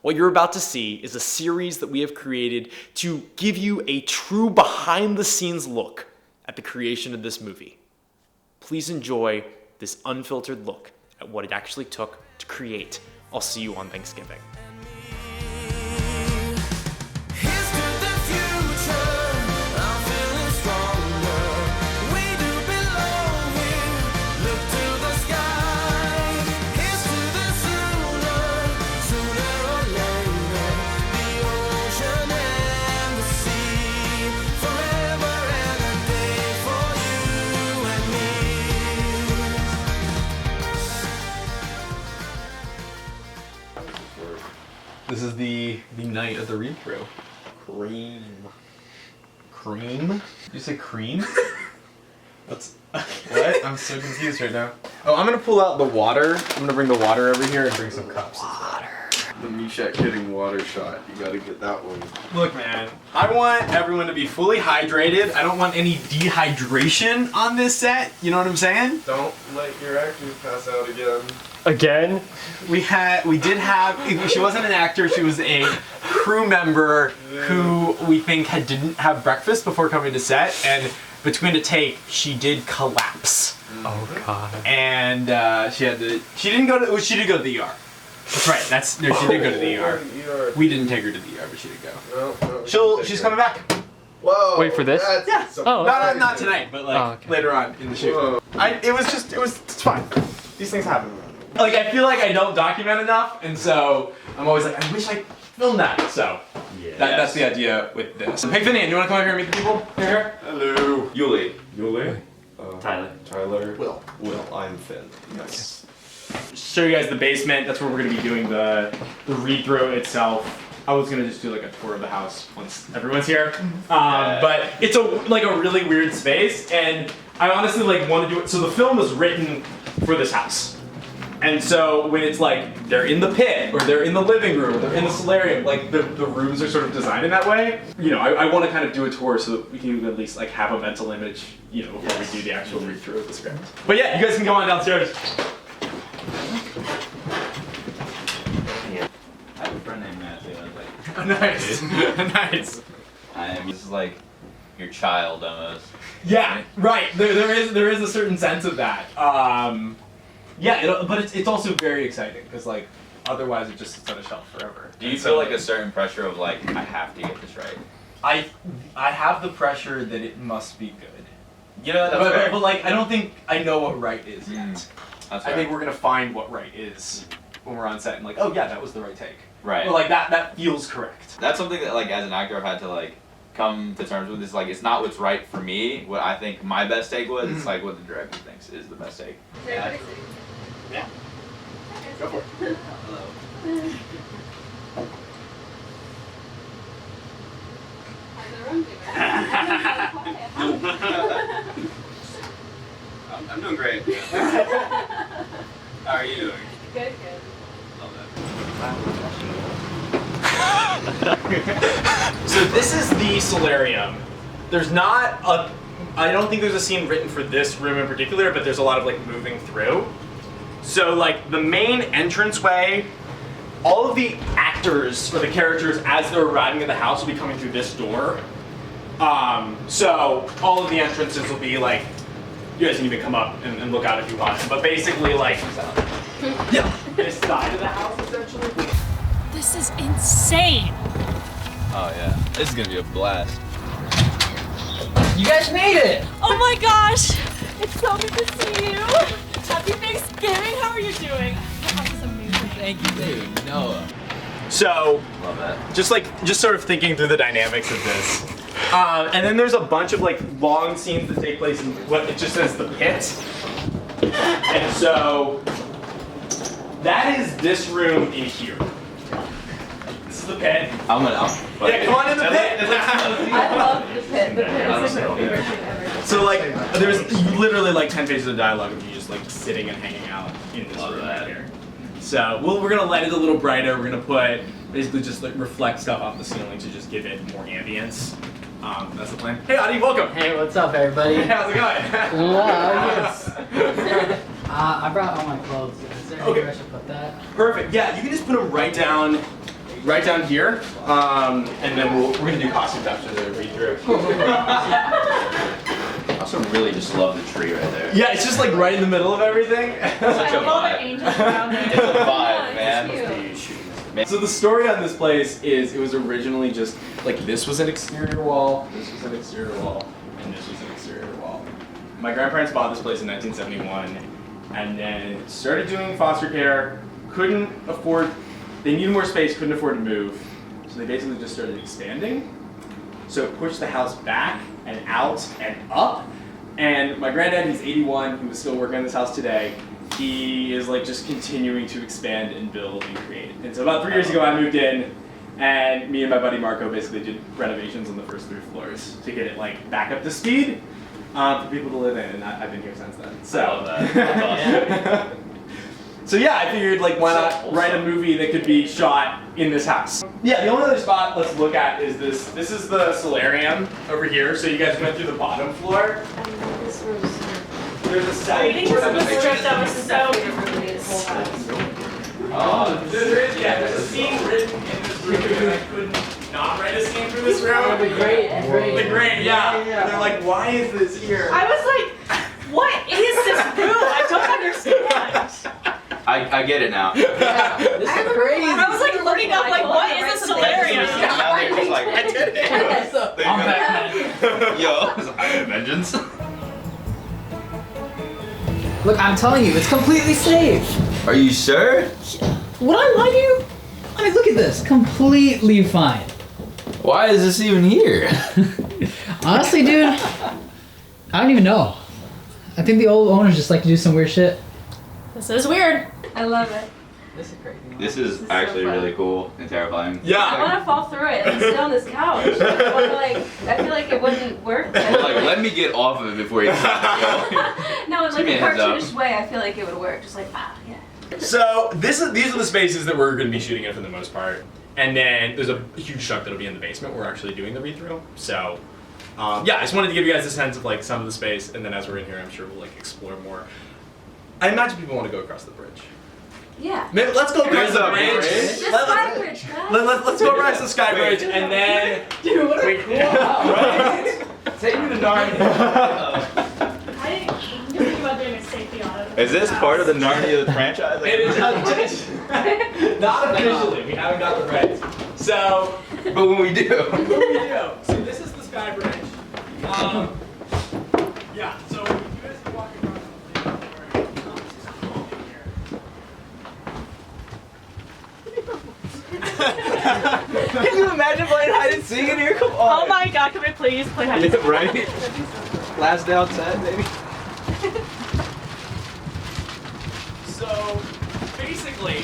What you're about to see is a series that we have created to give you a true behind-the-scenes look at the creation of this movie. Please enjoy this unfiltered look at what it actually took to create I'll See You on Thanksgiving. This is the night of the read-through. Cream. Cream? Did you say cream? What's what? I'm so confused right now. Oh, I'm gonna pull out the water. I'm gonna bring the water over here and bring some cups. Water. The Meshack hitting water shot. You gotta get that one. Look, man, I want everyone to be fully hydrated. I don't want any dehydration on this set. You know what I'm saying? Don't let your actors pass out again. Again? We did have, she wasn't an actor, she was a crew member who we think didn't have breakfast before coming to set, and between a take, she did collapse. Oh God. And she did go to the ER. That's right, she did go to the ER. We didn't take her to the ER, but she did go. No, She's coming back. Whoa! Wait for this? Yeah. Oh, Not tonight, but like later on in the shoot. It's fine. These things happen. Like, I feel like I don't document enough, and so I'm always like, I wish I filmed that. So that's the idea with this. Hey, Finian, you want to come over here and meet the people? Here. Hello. Yuli. Tyler. Will. I'm Finn. Yes. Show you guys the basement. That's where we're gonna be doing the read-through itself. I was gonna just do like a tour of the house once everyone's here, but it's a really weird space, and I honestly want to do it. So the film was written for this house. And so when it's like they're in the pit, or they're in the living room, or they're in the solarium, like the rooms are sort of designed in that way. You know, I want to kind of do a tour so that we can at least like have a mental image, you know, before we do the actual read through of the script. But yeah, you guys can go on downstairs. I have a friend named Matthew. I was like, Oh, nice, nice. this is like your child almost. Yeah, right. There is a certain sense of that. Yeah, but it's also very exciting because like otherwise it just sits on a shelf forever. Do you feel like a certain pressure of like I have to get this right? I have the pressure that it must be good. You know, that's but like I don't think I know what right is yet. That's I think we're gonna find what right is when we're on set and like, oh yeah, that was the right take. Right. Or like that feels correct. That's something that like as an actor I've had to like come to terms with. Is like it's not what's right for me. What I think my best take was. It's like what the director thinks is the best take. Yeah. Go for it. Hello. I'm doing great. How are you doing? Good. Love So this is the solarium. There's not I don't think there's a scene written for this room in particular, but there's a lot of like moving through. So like the main entranceway, all of the actors or the characters as they're arriving at the house will be coming through this door. So all of the entrances will be like, you guys can even come up and look out if you want. But basically like, yeah, this side of the house essentially. This is insane. Oh yeah, this is gonna be a blast. You guys made it! Oh my gosh. It's so good to see you. Happy Thanksgiving. How are you doing? Your house is amazing. Thank you, dude. Noah. So, Love that. just sort of thinking through the dynamics of this. And then there's a bunch of like long scenes that take place in what it just says the pit. And so that is this room in here. This is the pit. Yeah, come on in the pit. I love the pit. The pit is like my favorite thing ever. So like, there's literally like 10 pages of dialogue of you just like sitting and hanging out in this room right here. So we're gonna light it a little brighter. We're gonna put basically just like reflect stuff off the ceiling to just give it more ambience. That's the plan. Hey Adi, welcome. Hey, what's up, everybody? How's it going? Wow, yes. I brought all my clothes. Is there anywhere I should put that? Perfect. Yeah, you can just put them right down right down here, and then we're gonna do costumes after the read through. I also really just love the tree right there. Yeah, it's just like right in the middle of everything. Such a I love all the vibe. angels around It's it. a vibe, Yeah, man. it's cute. So the story on this place is it was originally just like this was an exterior wall, this was an exterior wall, and this was an exterior wall. My grandparents bought this place in 1971 and then started doing foster care, couldn't afford, they needed more space, couldn't afford to move, so they basically just started expanding. So it pushed the house back and out and up, and my granddad, he's 81, he was still working on this house today. He is like just continuing to expand and build and create. And so about 3 years ago I moved in and me and my buddy Marco basically did renovations on the first 3 floors to get it like back up to speed for people to live in, and I've been here since then. So, I love that. That's awesome. so yeah, I figured like why not write a movie that could be shot in this house. Yeah, the only other spot let's look at is this. This is the solarium over here. So you guys went through the bottom floor. This was There's a side. Reading this was the script that was so There's a scene written in this room, and I couldn't not write a scene for this room. The great. The great, yeah. And they're like, why is this here? I was like, what is this room? I don't understand. I get it now. Yeah, this is crazy. I was like looking up like, what is a solarium? Now they're just like, I did it. Yes. I'm back, man. yo, I have vengeance. Look, I'm telling you, it's completely safe. Are you sure? Would I lie to you? I mean, look at this. Completely fine. Why is this even here? Honestly, dude, I don't even know. I think the old owners just like to do some weird shit. This is weird. I love it. This is crazy. This This is is so actually fun. really cool and terrifying. I Yeah. want to fall through it and sit on this couch. I feel like it wouldn't work. But like, let me get off of it before you start, yo. No, in like Give me a a heads up. cartoonish way, I feel like it would work. Just like, yeah. So these are the spaces that we're going to be shooting in for the most part, and then there's a huge chunk that'll be in the basement. We're actually doing the read-through. So yeah, I just wanted to give you guys a sense of like some of the space, and then as we're in here, I'm sure we'll like explore more. I imagine people want to go across the bridge. Yeah. Maybe let's go across There's the a bridge. bridge. This sky bridge, guys. Let's go across the sky bridge, and then Dude, what we right? Take me to Narnia. I didn't think about doing a safety audit. Is this part of the Narnia franchise? It is not officially. We haven't got the rights. So. But when we do. What do we do? So this is the sky bridge. Yeah, so you guys can walk across the Can you imagine playing hide and seek in here? Come Oh my god, can we please play hide and seek? Right? Last down set, maybe. So basically,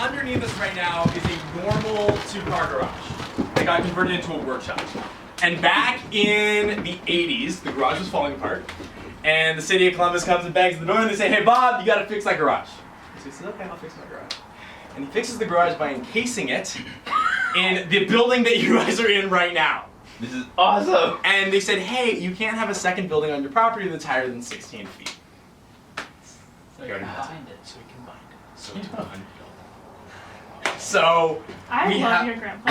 underneath us right now is a normal 2-car garage that got converted into a workshop. And back in the 80s, the garage was falling apart. And the city of Columbus comes and bangs on the door and they say, hey Bob, you gotta fix that garage. So he says, okay, I'll fix my garage. And he fixes the garage by encasing it in the building that you guys are in right now. This is awesome. And they said, hey, you can't have a second building on your property that's higher than 16 feet. So you can find it. So we combined it. So it's one building. So I we love have- your grandpa.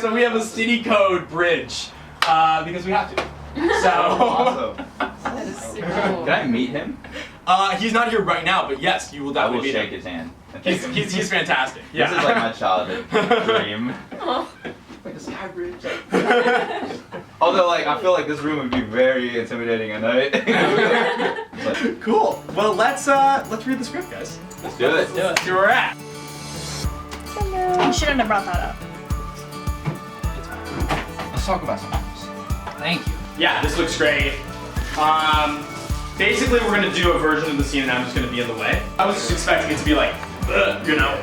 so we have a city code bridge because we have to. So Awesome. That is super Can cool. I meet him? he's not here right now, but yes, you will I will definitely meet shake him. his hand. He's fantastic. Yeah. This is like my childhood dream. Like a sky bridge. Although, like, I feel like this room would be very intimidating at night. It's like, Cool. Well, let's read the script, guys. let's do it. Let's see where we're at. You shouldn't have brought that up. Let's talk about something else. Thank you. Yeah, this looks great. Basically, we're gonna do a version of the scene, and I'm just gonna be in the way. I was just expecting it to be like, you know,